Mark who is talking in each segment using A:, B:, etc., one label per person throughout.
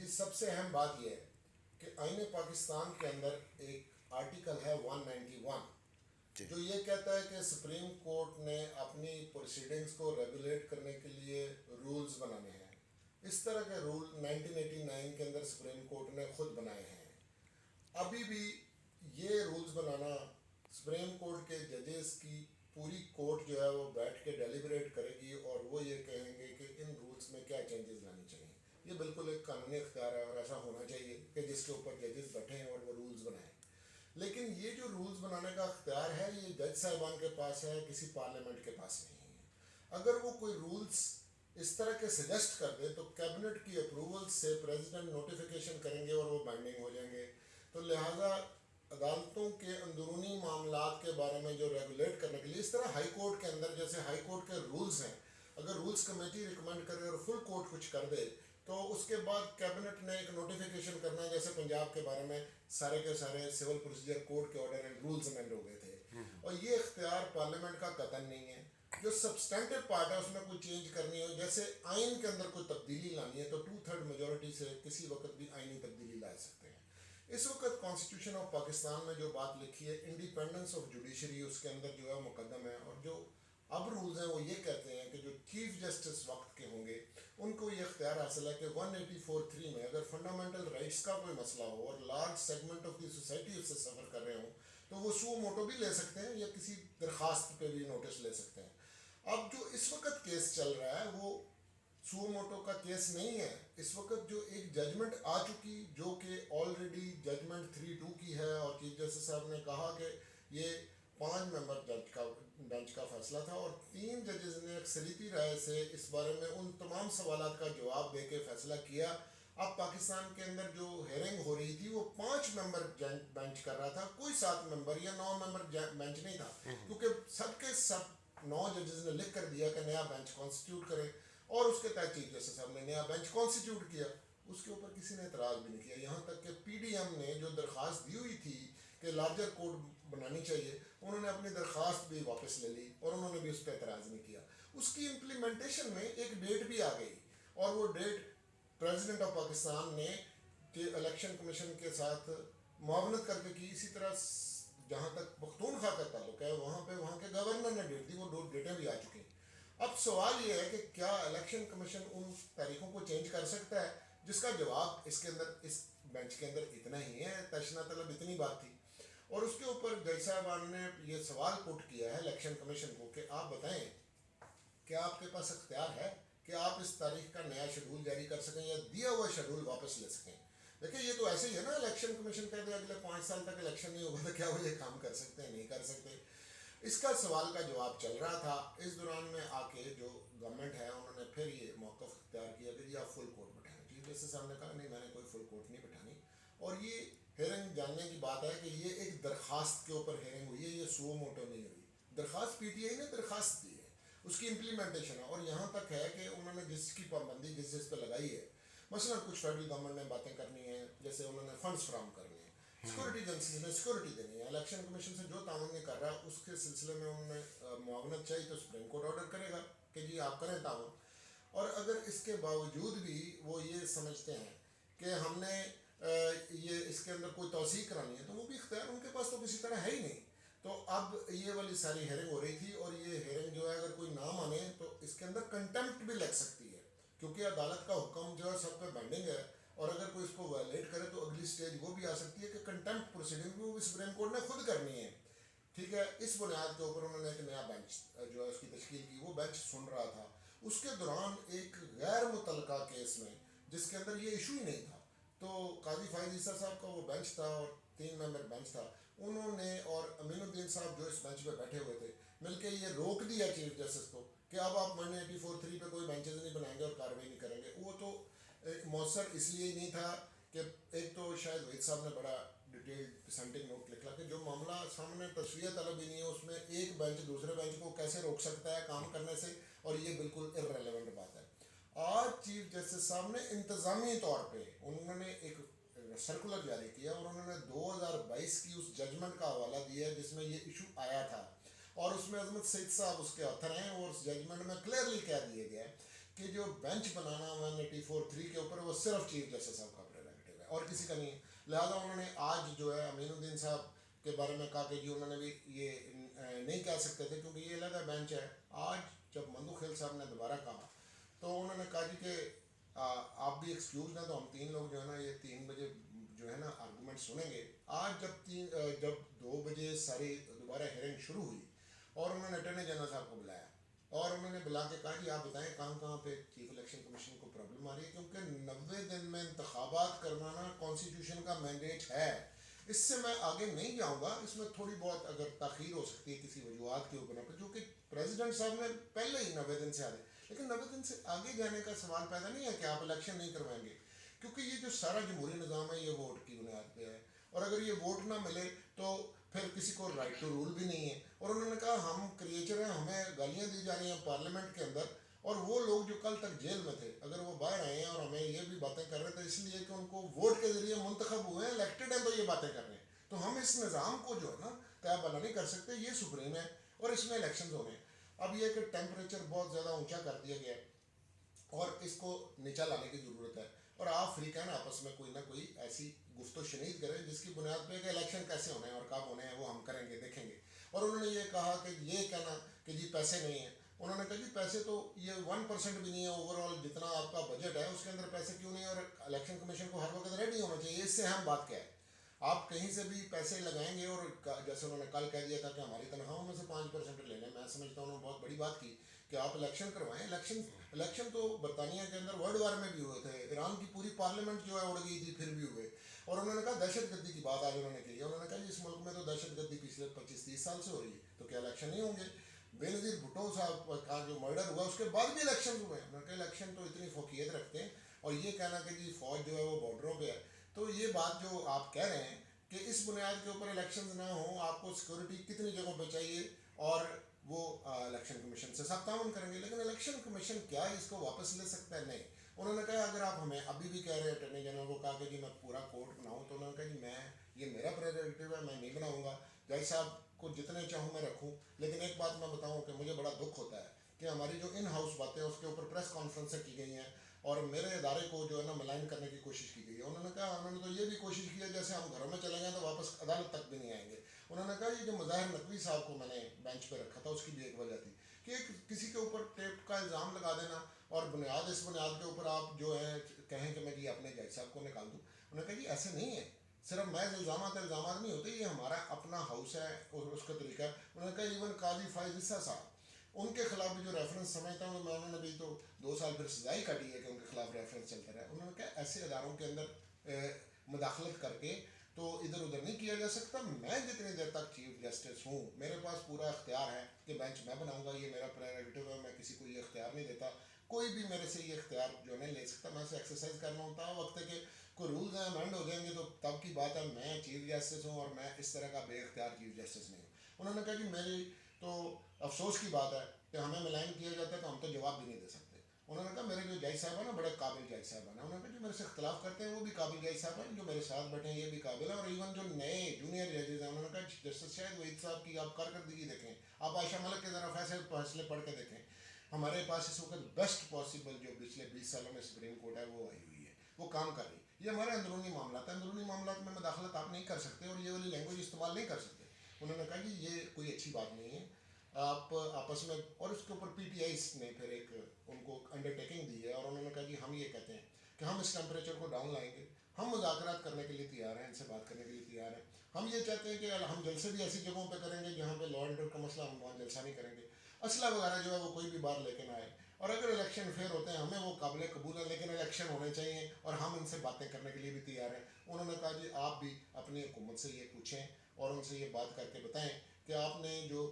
A: जी, सबसे अहम बात यह है कि आईन पाकिस्तान के अंदर एक आर्टिकल है 191
B: जी।
A: जो ये कहता है कि सुप्रीम कोर्ट ने अपनी प्रोसीडिंग्स को रेगुलेट करने के लिए रूल्स बनाने हैं। इस तरह के रूल 1989 के अंदर सुप्रीम कोर्ट ने खुद बनाए हैं। अभी भी ये रूल्स बनाना सुप्रीम कोर्ट के जजेस की पूरी कोर्ट जो है वो बैठ के डेलिब्रेट करेगी और वो ये कहेंगे कि इन रूल्स में क्या चेंजेस लानी चाहिए। ये बिल्कुल एक कानूनी इख्तियार है और ऐसा होना चाहिए कि जिसके ऊपर जजेस बैठे हैं और वो रूल्स बनाएं। लेकिन ये जो रूल्स बनाने का इख्तियार है ये जज साहिबान के पास है, किसी पार्लियामेंट के पास नहीं है। अगर वो कोई रूल्स इस तरह के सजेस्ट कर दे तो कैबिनेट की अप्रूवल से प्रेसिडेंट नोटिफिकेशन करेंगे और वो बाइंडिंग हो जाएंगे। तो लिहाजा अदालतों के अंदरूनी मामलात के बारे में जो रेगुलेट करने के लिए इस तरह हाई कोर्ट के अंदर जैसे हाई कोर्ट के रूल्स हैं, अगर रूल्स कमेटी रिकमेंड करे और फुल कोर्ट कुछ कर दे तो उसके बाद कैबिनेट ने एक नोटिफिकेशन करना है। जैसे पंजाब के बारे में सारे के सारे सिविल प्रोसीजर कोड के ऑर्डर एंड रूल्स अमेंड हो गए थे और ये इख्तियार पार्लियामेंट का कतन नहीं है। जो सब्सटेंटिव पार्ट है उसमें कोई चेंज करनी हो, जैसे आइन के अंदर कोई तब्दीली लानी है तो 2/3 मेजोरिटी से किसी वक्त भी आइनी तब्दीली ला सकते हैं। इस वक्त कॉन्स्टिट्यूशन ऑफ पाकिस्तान में जो बात लिखी है इंडिपेंडेंस ऑफ जुडिशरी, उसके अंदर जो है मुकदम है और जो अब रूल्स हैं वो ये कहते हैं कि जो चीफ जस्टिस वक्त के होंगे उनको ये इख्तियार हासिल है कि 184(3) में अगर फंडामेंटल राइट्स का कोई मसला हो और large segment of the society उससे सफ़र कर रहे हों तो वो सू मोटो भी ले सकते हैं या किसी दरख्वास्त पे भी नोटिस ले सकते हैं। अब जो इस वक्त केस चल रहा है वो सुओ मोटो का केस नहीं है। इस वक्त जो एक जजमेंट आ चुकी जो कि ऑलरेडी जजमेंट 3-2 की है और चीफ जस्टिस साहब ने कहा कि ये 5 मेंबर जज का बेंच का फैसला था और 3 जजेस ने अक्सरीती राय से इस बारे में उन तमाम सवालात का जवाब दे के फैसला किया। अब पाकिस्तान के अंदर जो हेयरिंग हो रही थी वो 5 मेंबर बेंच कर रहा था, कोई 7 मेंबर या 9 मेंबर बेंच नहीं था, क्योंकि सबके सब 9 जजेस ने लिख कर दिया कि नया बेंच कॉन्स्टिट्यूट करें और उसके तहत चीफ जस्टिस साहब ने नया बेंच कॉन्स्टिट्यूट किया। उसके ऊपर किसी ने एतराज़ भी नहीं किया, यहाँ तक कि पीडीएम ने जो दरख्वास्त दी हुई थी कि लार्जर कोर्ट बनानी चाहिए उन्होंने अपनी दरख्वास्त भी वापस ले ली और उन्होंने भी उस पर एतराज़ नहीं किया। उसकी इम्प्लीमेंटेशन में एक डेट भी आ गई और वो डेट प्रेसिडेंट ऑफ पाकिस्तान ने कि इलेक्शन कमीशन के साथ मुआवनत करके की। इसी तरह जहाँ तक पख्तूनख्वा का ताल्लुक है वहाँ पे वहाँ के गवर्नर ने डेट दी, वो 2 डेटें भी आ चुकी हैं। अब सवाल ये है कि क्या इलेक्शन कमीशन उन तारीखों को चेंज कर सकता है, जिसका जवाब इसके अंदर इस बेंच के अंदर इतना ही है। तशना तलब इतनी बात थी और उसके ऊपर जज साहबान ने ये सवाल पुट किया है इलेक्शन कमीशन को कि आप बताएं क्या आपके पास इख्तियार है कि आप इस तारीख का नया शेड्यूल जारी कर सकें या दिया हुआ शेड्यूल वापस ले सकें। देखिए ये तो ऐसे ही है ना, इलेक्शन कमीशन कहते हैं अगले 5 साल तक इलेक्शन नहीं होगा तो क्या वो ये काम कर सकते हैं, नहीं कर सकते। इसका सवाल का जवाब चल रहा था। इस दौरान में आके जो गवर्नमेंट है उन्होंने फिर ये मौक़िफ़ इख्तियार किया कि जी आप फुल कोर्ट बैठाएं। चीफ जस्टिस साहब ने कहा नहीं मैंने कोई फुल कोर्ट नहीं बैठानी और ये हेयरिंग जानने की बात है कि ये एक दरख्वास्त के ऊपर हेयरिंग हुई है, ये सुओ मोटो नहीं हुई। दरख्वास्त पीटीआई ने दरख्वास्त दी है, उसकी इम्प्लीमेंटेशन है और यहाँ तक है कि उन्होंने जिसकी पाबंदी जिस पे लगाई है, मसलन कुछ फेडरल गवर्नमेंट ने बातें करनी है, जैसे उन्होंने फंड्स फ्राहम करने हैं, सिक्योरिटी एजेंसी ने सिक्योरिटी देनी है, इलेक्शन कमीशन से जो ताउन नहीं कर रहा उसके सिलसिले में उन्होंने मुआवनत चाहिए तो सुप्रीम कोर्ट ऑर्डर करेगा कि जी आप करें ताउन। और अगर इसके बावजूद भी वो ये समझते हैं कि हमने ये इसके अंदर कोई तौसीक करानी है तो वो भी इख्तियार उनके पास तो किसी तरह है ही नहीं। तो अब ये वाली सारी हेयरिंग हो रही थी और ये हेयरिंग जो है अगर कोई ना माने तो इसके अंदर कंटेम्प्ट भी लग सकती है, क्योंकि अदालत का हुक्म जो है सब पे बेंडिंग है और अगर कोई इसको वायलेट करे तो अगली स्टेज वो भी आ सकती है कि कंटेम्प्ट प्रोसीडिंग भी सुप्रीम कोर्ट ने खुद करनी है। ठीक है, इस बुनियाद के ऊपर उन्होंने एक नया बेंच जो है उसकी तश्कील की। वो बेंच सुन रहा था, उसके दौरान एक गैर मुतलका केस में जिसके अंदर ये इशू ही नहीं था तो काजी फाइज ईसा साहब का वो बेंच था और 3 मेंबर बेंच था, उन्होंने और अमीनुद्दीन साहब जो इस बेंच पे बैठे हुए थे मिलके ये रोक दिया चीफ जस्टिस को कि अब आप 184(3) पे कोई बेंचेज नहीं बनाएंगे और कार्रवाई नहीं करेंगे। वो तो मौसर इसलिए ही नहीं था कि एक तो शायद वहीद साहब ने बड़ा डिटेल्ड डिसेंटिंग नोट लिखा कि जो मामला सामने तस्वीर तलब ही नहीं है उसमें एक बेंच दूसरे बेंच को कैसे रोक सकता है काम करने से, और ये बिल्कुल इर्रेलेवेंट बात है। आज चीफ जस्टिस साहब ने इंतज़ामी तौर पे उन्होंने एक सर्कुलर जारी किया और उन्होंने 2022 की उस जजमेंट का हवाला दिया जिसमें ये इशू आया था और उसमें अजमत सईद साहब उसके ऑथर हैं और उस जजमेंट में क्लियरली कह दिया गया है कि जो बेंच बनाना 184(3) के ऊपर वो सिर्फ चीफ जस्टिस साहब का प्रेरोगेटिव है और किसी का नहीं है। लिहाजा उन्होंने आज जो है अमीनुद्दीन साहब के बारे में कहा कि जी उन्होंने भी ये नहीं कह सकते थे क्योंकि ये अलग बेंच है। आज जब मंदू खेल साहब ने दोबारा कहा तो उन्होंने कहा जी कि आप भी एक्सक्यूज ना, तो हम 3 लोग जो है ना ये 3 बजे जो है ना आर्गूमेंट सुनेंगे। आज जब 2 बजे सारी दोबारा हेयरिंग शुरू हुई और उन्होंने अटॉर्नी जनरल साहब को बुलाया और उन्होंने बुला के कहा कि आप बताएं कहाँ कहाँ पे चीफ इलेक्शन कमीशन को प्रॉब्लम आ रही है, क्योंकि 90 दिन में इंतखाबात करवाना कॉन्स्टिट्यूशन का मैंडेट है। इससे मैं आगे नहीं जाऊंगा, इसमें थोड़ी बहुत अगर ताखीर हो सकती है किसी वजूहत के ऊपर जो कि प्रेसिडेंट साहब ने पहले ही 90 दिन से आगे, लेकिन 90 दिन से आगे जाने का सवाल पैदा नहीं है कि आप इलेक्शन नहीं करवाएंगे, क्योंकि ये जो सारा जमहूरी निज़ाम है ये वोट की बुनियाद पे है और अगर ये वोट ना मिले तो फिर किसी को राइट टू रूल भी नहीं है। और उन्होंने कहा हम क्रिएचर हैं, हमें गालियाँ दी जा रही हैं पार्लियामेंट के अंदर, और वो लोग जो कल तक जेल में थे अगर वो बाहर आए हैं और हमें ये भी बातें कर रहे थे इसलिए कि उनको वोट के जरिए मुंतखब हुए हैं, इलेक्टेड हैं, तो ये बातें कर रहे हैं, तो हम इस निज़ाम को जो है ना तयाबाला नहीं कर सकते। ये सुप्रीम है और इसमें इलेक्शन होने हैं। अब ये कि टेम्परेचर बहुत ज़्यादा ऊँचा कर दिया गया है और इसको नीचा लाने की ज़रूरत है और आप फ्री कहना आपस में कोई ना कोई ऐसी गुफ्तो शनीद करें जिसकी बुनियाद पे कि इलेक्शन कैसे होने हैं और कब होने हैं वो हम करेंगे देखेंगे। और उन्होंने ये कहा कि ये कहना कि जी पैसे नहीं हैं, उन्होंने कहा जी पैसे तो ये 1% भी नहीं है ओवरऑल जितना आपका बजट है उसके अंदर पैसे क्यों नहीं है, और इलेक्शन कमीशन को हर वक्त रेडी होना चाहिए। इससे हम बात क्या है, आप कहीं से भी पैसे लगाएंगे और जैसे उन्होंने कल कह दिया था कि हमारी तनख्वाहों में से 5% ले लें, मैं समझता हूँ उन्होंने बहुत बड़ी बात की कि आप इलेक्शन करवाएं। इलेक्शन तो बरतानिया के अंदर वर्ल्ड वार में भी हुए थे, ईरान की पूरी पार्लियामेंट जो है उड़ गई थी फिर भी हुए। और उन्होंने कहा दहशतगर्दी की बात आज उन्होंने की, उन्होंने कहा इस मुल्क में तो दहशतगर्दी पिछले 25-30 साल से हो रही है, तो क्या इलेक्शन नहीं होंगे। बेनज़ीर भुट्टो साहब का जो मर्डर हुआ उसके बाद भी इलेक्शन हुए, उन्होंने कहा इलेक्शन तो इतनी फोकियत रखते हैं। और ये कहना कि जी फौज जो है वो बॉर्डरों पर है, तो ये बात जो आप कह रहे हैं कि इस बुनियाद के ऊपर इलेक्शन ना हो, आपको सिक्योरिटी कितनी जगहों पर चाहिए और वो इलेक्शन कमीशन से सब ताउन करेंगे, लेकिन इलेक्शन कमीशन क्या इसको वापस ले सकता है? नहीं। उन्होंने कहा अगर आप हमें अभी भी कह रहे हैं अटॉर्नी जनरल को कहा कि जी मैं पूरा कोर्ट बनाऊं, तो उन्होंने कहा जी ये मेरा प्रेरोगेटिव है, मैं नहीं बनाऊंगा, जज साहब को जितने चाहूँ मैं रखूँ। लेकिन एक बात मैं बताऊँ कि मुझे बड़ा दुख होता है कि हमारी जो इन हाउस बातें हैं उसके ऊपर प्रेस कॉन्फ्रेंसें की गई हैं और मेरे इदारे को जो है ना मलाइन करने की कोशिश की गई है। उन्होंने तो ये भी कोशिश की है जैसे हम घरों में चले गए तो वापस अदालत तक भी नहीं आएंगे। उन्होंने कहा ये जो मुज़ाहिर नकवी साहब को मैंने बेंच पे रखा था उसकी भी एक वजह थी कि किसी के ऊपर टेप का इल्ज़ाम लगा देना और इस बुनियाद के ऊपर आप जो है कहें कि मैं जी अपने जज साहब को निकाल दूँ। उन्होंने कहा जी ऐसे नहीं है, सिर्फ महज इल्ज़ाम नहीं होते, ये हमारा अपना हाउस है और उसका तरीका। उन्होंने कहा इवन काजी फाइज इस्सा साहब उनके खिलाफ भी जो रेफरेंस समझता हूँ मैं, उन्होंने भी तो 2 साल फिर सजाई काटी है कि उनके खिलाफ रेफरेंस चलता रहा। उन्होंने कहा ऐसे अदारों के अंदर मुदाखलत करके तो इधर उधर नहीं किया जा सकता। मैं जितनी देर तक चीफ जस्टिस हूँ मेरे पास पूरा इख्तियार है कि बेंच मैं बनाऊंगा, ये मेरा प्रेरोगेटिव है, मैं किसी को ये इख्तियार नहीं देता, कोई भी मेरे से ये इख्तियार जो नहीं ले सकता, मैं इसे एक्सरसाइज करना होता है। वक्त के कोई रूल्स हैं अमेंड हो जाएंगे तो तब की बात है, मैं चीफ जस्टिस हूँ और मैं इस तरह का बेइख्तियार चीफ जस्टिस नहीं हूँ। उन्होंने कहा कि मेरी तो अफसोस की बात है कि हमें मिलान किया जाता है तो हम तो जवाब भी नहीं दे सकते। उन्होंने कहा मेरे जो जज साहब है ना बड़े काबिल जज साहब है ना, उन्होंने कहा जो मेरे से इख्तलाफ करते हैं वो भी काबिल जज साहब हैं, जो मेरे साथ बैठे हैं ये भी काबिल है, और इवन जो नए जूनियर जजेज हैं उन्होंने कहा जस्टिस शाहिद वहीद साहब की आप कारकर्दगी देखें, आप आयशा मलिक के ज़रा फैसले पढ़ के देखें। हमारे पास इस वक्त बेस्ट पॉसिबल जो पिछले 20 सालों में सुप्रीम कोर्ट है वो आई हुई है, वो काम कर रही है। ये हमारे अंदरूनी मामला है, अंदरूनी मामला में मदाखलत आप नहीं कर सकते और ये वाली लैंग्वेज इस्तेमाल नहीं कर सकते। उन्होंने कहा कि ये कोई अच्छी बात नहीं है, आप आपस में, और उसके ऊपर पीटीआईस ने फिर एक उनको अंडरटेकिंग दी है और उन्होंने कहा कि हम ये कहते हैं कि हम इस टेम्परेचर को डाउन लाएंगे, हम मुज़ाकरात करने के लिए तैयार हैं, इनसे बात करने के लिए तैयार हैं। हम ये चाहते हैं कि हम जलसे भी ऐसी जगहों पे करेंगे जहाँ पे लॉ एंड ऑर्डर का मसला, हम वहाँ जलसा नहीं करेंगे, असला वगैरह जो है वो कोई भी बाहर लेके ना आए, और अगर इलेक्शन फेयर होते हैं हमें वो काबिल कबूल है, लेकिन इलेक्शन होने चाहिए और हम इनसे बातें करने के लिए भी तैयार हैं। उन्होंने कहा जी आप भी अपनी हुकूमत से ये पूछें और उनसे ये बात करके बताएं कि आपने जो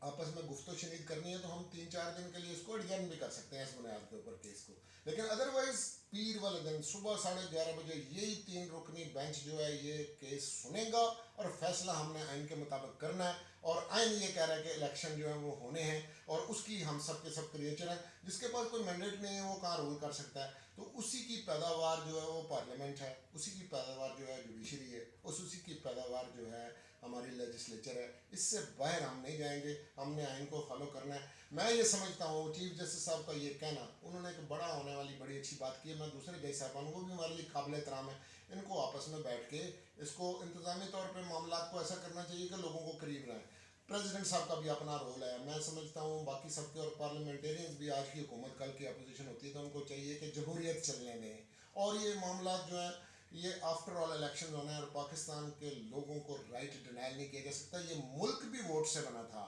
A: आपस में गुफ्तो शनीद करनी है तो हम 3-4 दिन के लिए इसको एडजर्न भी कर सकते हैं इस बुनियाद के ऊपर केस को, लेकिन अदरवाइज पीर वाले दिन सुबह 11:30 बजे यही 3 रुकनी बेंच जो है ये केस सुनेगा और फैसला हमने आइन के मुताबिक करना है। और आइन ये कह रहा है कि इलेक्शन जो है वो होने हैं और उसकी हम सब के सब क्रिएचर हैं, जिसके पास कोई मैंडेट नहीं है वो कहाँ रूल कर सकता है, तो उसी की पैदावार जो है वो पार्लियामेंट है, उसी की पैदावार जो है जुडिशरी है उसी की पैदावार जो है हमारी लेजिस्लेचर है। इससे बाहर हम नहीं जाएंगे, हमने आइन को फॉलो करना है। मैं ये समझता हूँ चीफ जस्टिस साहब का ये कहना, उन्होंने एक बड़ा होने वाली बड़ी अच्छी बात की है। मैं दूसरे जज साहबान को भी हमारे लिए काबिल एहतराम है, इनको आपस में बैठ के इसको इंतजामी तौर पर मामला को ऐसा करना चाहिए कि लोगों को करीब लाएँ। प्रेसिडेंट साहब का भी अपना रोल है, मैं समझता हूँ बाकी सबके, और पार्लियामेंटेरियंस भी, आज की हुकूमत कल की अपोजिशन होती है तो उनको चाहिए कि जमहूरियत चलने दें। और ये मामला जो है ये आफ्टर ऑल इलेक्शन होना है, और पाकिस्तान के लोगों को राइट डिनाइल नहीं किया जा सकता। ये मुल्क भी वोट से बना था।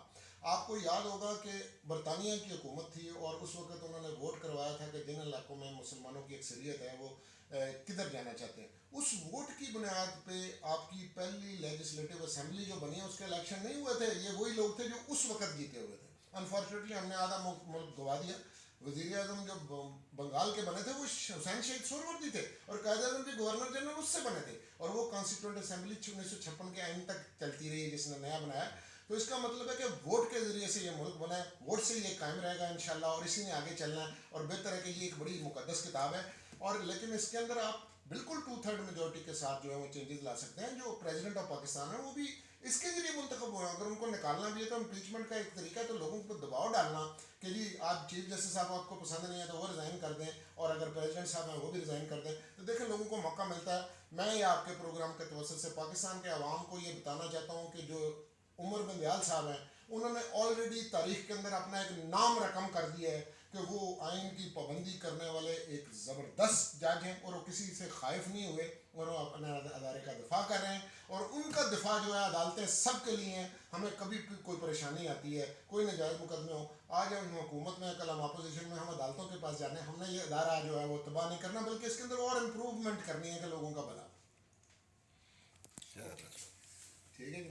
A: आपको याद होगा कि बरतानिया की हुकूमत थी और उस वक्त उन्होंने वोट करवाया था कि जिन इलाकों में मुसलमानों की अक्सरियत है वो किधर जाना चाहते हैं। उस वोट की बुनियाद पे आपकी पहली लेजिस्लेटिव असेंबली जो बनी है उसके इलेक्शन नहीं हुए थे। ये वही लोग थे जो उस वक्त जीते हुए थे। अनफॉर्चुनेटली हमने आधा मुल्क गवा दिया। वज़ीर आज़म जो बंगाल के बने थे वो हुसैन शेख सोहरावर्दी थे, और कायद आज़म के गवर्नर जनरल उससे बने थे, और वो कॉन्स्टिट्यूंट असेंबली 1956 के आइन तक चलती रही जिसने नया बनाया। तो इसका मतलब है कि वोट के ज़रिए से ये मुल्क बना है, वोट से ये कायम रहेगा इंशाल्लाह, और इसी ने आगे चलना है। और बेहतर है कि ये एक बड़ी मुकद्दस किताब है, और लेकिन इसके अंदर आप बिल्कुल 2/3 मेजोरिटी के साथ जो है वो चेंजेस ला सकते हैं। जो प्रेसिडेंट ऑफ पाकिस्तान है वो भी इसके जरिए मुंतखब हुए। अगर उनको निकालना भी है तो इम्पीचमेंट का एक तरीका है, तो लोगों पर दबाव डालना कि जी आप चीफ जस्टिस साहब आपको पसंद नहीं है तो वो रिज़ाइन कर दें, और अगर प्रेसिडेंट साहब हैं वो भी रिज़ाइन कर दें, तो देखें लोगों को मौका मिलता है। मैं ये आपके प्रोग्राम के तवज्जुह से पाकिस्तान के अवाम को ये बताना चाहता हूँ कि जो उमर बिन दयाल साहब हैं उन्होंने ऑलरेडी तारीख के अंदर अपना एक नाम रकम कर दिया है कि वो आइन की पाबंदी करने वाले एक ज़बरदस्त जज हैं, और वो किसी से खाइफ नहीं हुए, और वो अपने अदारे का दिफा कर रहे हैं। और उनका दिफा जो है अदालतें सब के लिए हैं, हमें कभी भी कोई परेशानी आती है, कोई नजायज़ मुकदमे हो, आज हम हुकूमत में, कल हम अपोजिशन में, हम अदालतों के पास जाने, हमने ये अदारा जो है वो तबाह नहीं करना, बल्कि इसके अंदर और इम्प्रूवमेंट करनी है कि लोगों का भला। ठीक है।